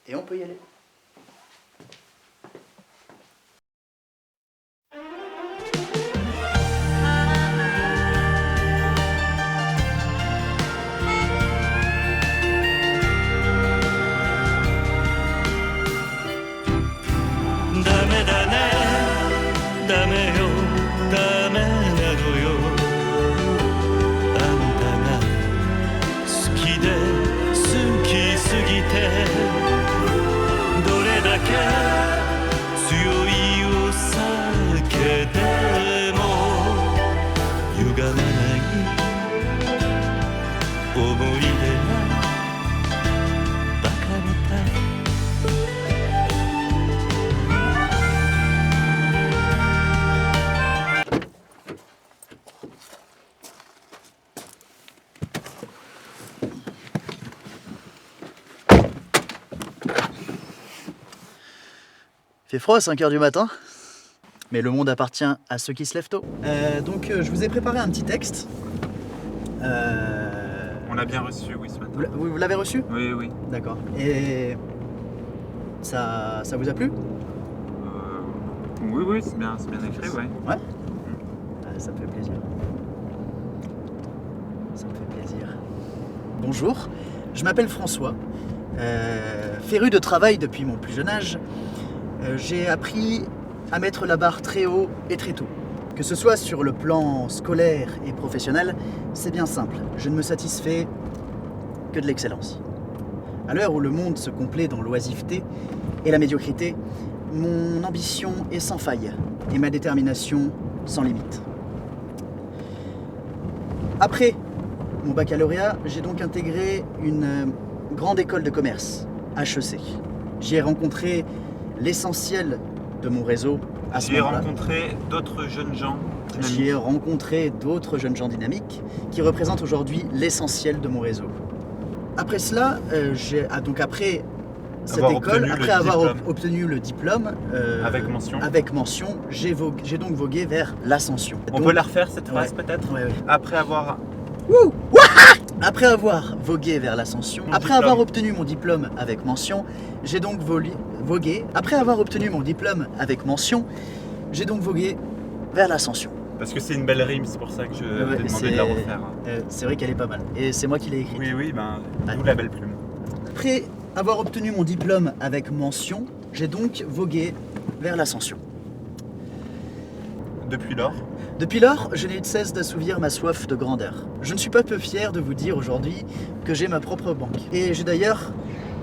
Et on peut y aller. Il fait froid à 5 h du matin, mais le monde appartient à ceux qui se lèvent tôt. Je vous ai préparé un petit texte. On l'a bien reçu, oui, ce matin. Vous l'avez reçu? Oui, oui. D'accord. Et ça vous a plu? Oui, c'est bien écrit, ouais. Ouais? Ça me fait plaisir. Ça me fait plaisir. Bonjour, je m'appelle François. Féru de travail depuis mon plus jeune âge, j'ai appris à mettre la barre très haut et très tôt. Que ce soit sur le plan scolaire et professionnel, c'est bien simple. Je ne me satisfais que de l'excellence. À l'heure où le monde se complaît dans l'oisiveté et la médiocrité, mon ambition est sans faille et ma détermination sans limite. Après mon baccalauréat, j'ai donc intégré une grande école de commerce, HEC. J'y ai rencontré l'essentiel de mon réseau à ce moment-là. J'y ai rencontré d'autres jeunes gens dynamiques. J'y ai rencontré d'autres jeunes gens dynamiques qui représentent aujourd'hui l'essentiel de mon réseau. Après cela, après cette école, après avoir obtenu le diplôme avec mention, j'ai donc vogué vers l'ascension. On peut la refaire cette phrase peut-être? Ouais. Après avoir... Après avoir vogué vers l'ascension, après avoir obtenu mon diplôme avec mention, j'ai donc vogué. Après avoir obtenu mon diplôme avec mention, j'ai donc vogué vers l'ascension. Parce que c'est une belle rime, c'est pour ça que je t'ai demandé de la refaire. C'est vrai qu'elle est pas mal. Et c'est moi qui l'ai écrite. Oui, d'où la belle plume. Après avoir obtenu mon diplôme avec mention, j'ai donc vogué vers l'ascension. Depuis lors, je n'ai eu de cesse d'assouvir ma soif de grandeur. Je ne suis pas peu fier de vous dire aujourd'hui que j'ai ma propre banque. Et j'ai d'ailleurs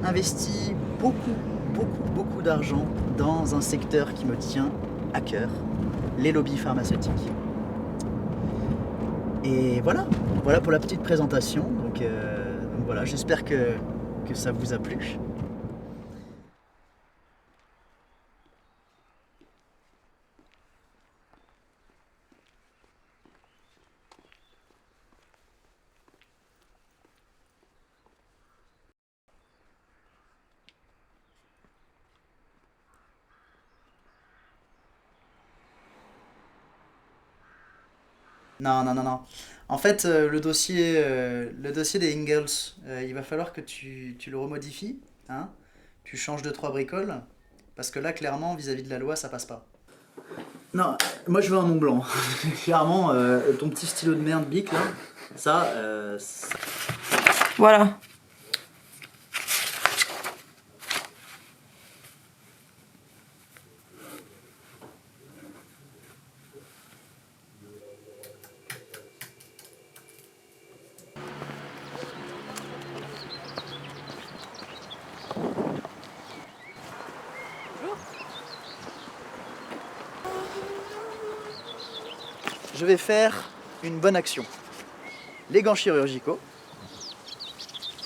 investi beaucoup d'argent dans un secteur qui me tient à cœur, les lobbies pharmaceutiques. Et voilà pour la petite présentation. Donc voilà, j'espère que ça vous a plu. Non. En fait, le dossier des Ingalls, il va falloir que tu le remodifies, hein. Tu changes 2-3 bricoles, parce que là, clairement, vis-à-vis de la loi, ça passe pas. Non, moi je veux un nom blanc. Clairement, ton petit stylo de merde Bic, là, ça... Voilà. je vais faire une bonne action. Les gants chirurgicaux,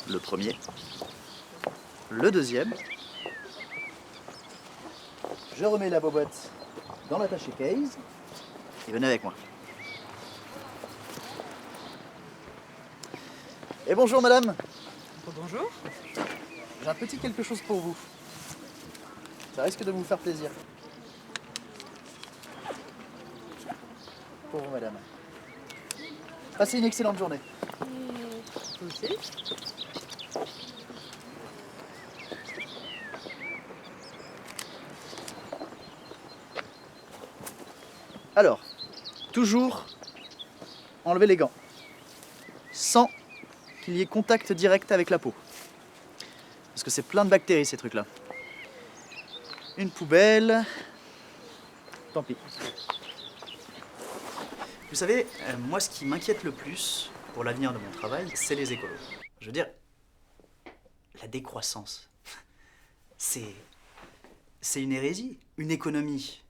le premier, le deuxième. Je remets la bobotte dans l'attaché case et venez avec moi. Et bonjour madame. Bonjour. J'ai un petit quelque chose pour vous. Ça risque de vous faire plaisir. Pour vous madame. Passez une excellente journée. Vous aussi. Alors, toujours enlever les gants. Sans qu'il y ait contact direct avec la peau. Parce que c'est plein de bactéries ces trucs-là. Une poubelle. Tant pis. Vous savez, moi ce qui m'inquiète le plus pour l'avenir de mon travail, c'est les écolos. Je veux dire, la décroissance. C'est une hérésie. Une économie,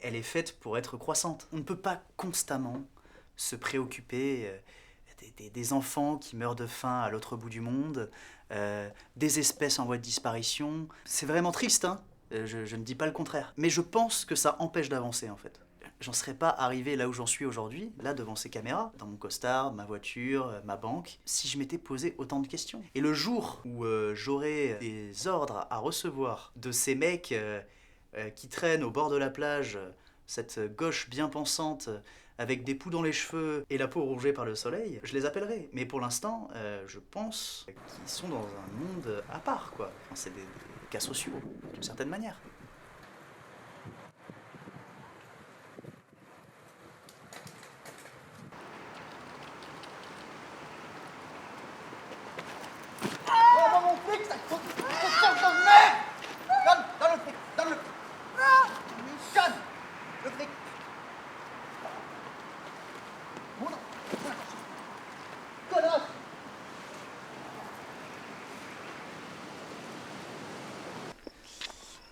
elle est faite pour être croissante. On ne peut pas constamment se préoccuper des enfants qui meurent de faim à l'autre bout du monde, des espèces en voie de disparition. C'est vraiment triste, hein. Je ne dis pas le contraire. Mais je pense que ça empêche d'avancer, en fait. J'en serais pas arrivé là où j'en suis aujourd'hui, là devant ces caméras, dans mon costard, ma voiture, ma banque, si je m'étais posé autant de questions. Et le jour où j'aurai des ordres à recevoir de ces mecs qui traînent au bord de la plage, cette gauche bien pensante, avec des poux dans les cheveux et la peau rongée par le soleil, je les appellerai. Mais pour l'instant, je pense qu'ils sont dans un monde à part, quoi. Enfin, c'est des cas sociaux, d'une certaine manière.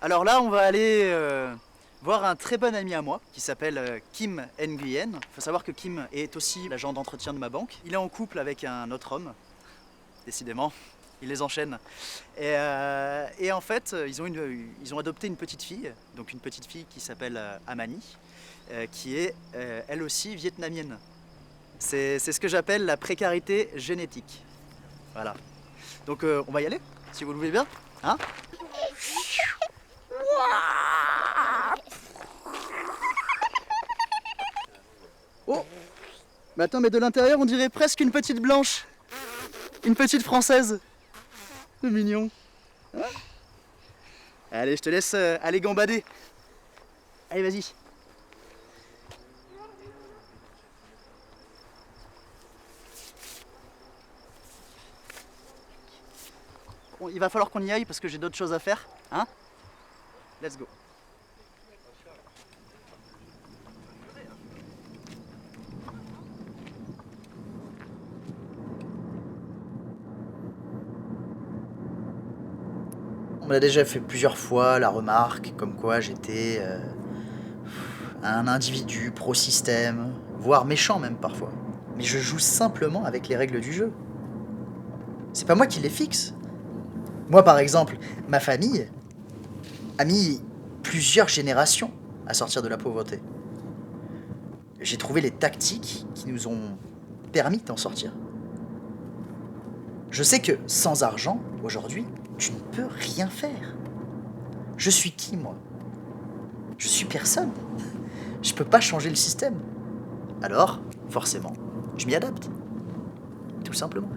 Alors là, on va aller voir un très bon ami à moi qui s'appelle Kim Nguyen. Il faut savoir que Kim est aussi l'agent d'entretien de ma banque. Il est en couple avec un autre homme, décidément. Il les enchaîne. Et en fait, ils ont adopté une petite fille, donc une petite fille qui s'appelle Amani, qui est elle aussi vietnamienne. C'est ce que j'appelle la précarité génétique. Voilà. Donc on va y aller, si vous le voulez bien. Hein ? Oh! Mais attends, mais de l'intérieur, on dirait presque une petite blanche. Une petite française. C'est mignon. Hein? Allez, je te laisse aller gambader. Allez, vas-y. Bon, il va falloir qu'on y aille parce que j'ai d'autres choses à faire. Hein? Let's go. On m'a déjà fait plusieurs fois la remarque comme quoi j'étais un individu pro-système, voire méchant même parfois. Mais je joue simplement avec les règles du jeu. C'est pas moi qui les fixe. Moi par exemple, ma famille a mis plusieurs générations à sortir de la pauvreté. J'ai trouvé les tactiques qui nous ont permis d'en sortir. Je sais que sans argent, aujourd'hui, tu ne peux rien faire. Je suis qui, moi? Je suis personne. Je peux pas changer le système. Alors, forcément, je m'y adapte. Tout simplement.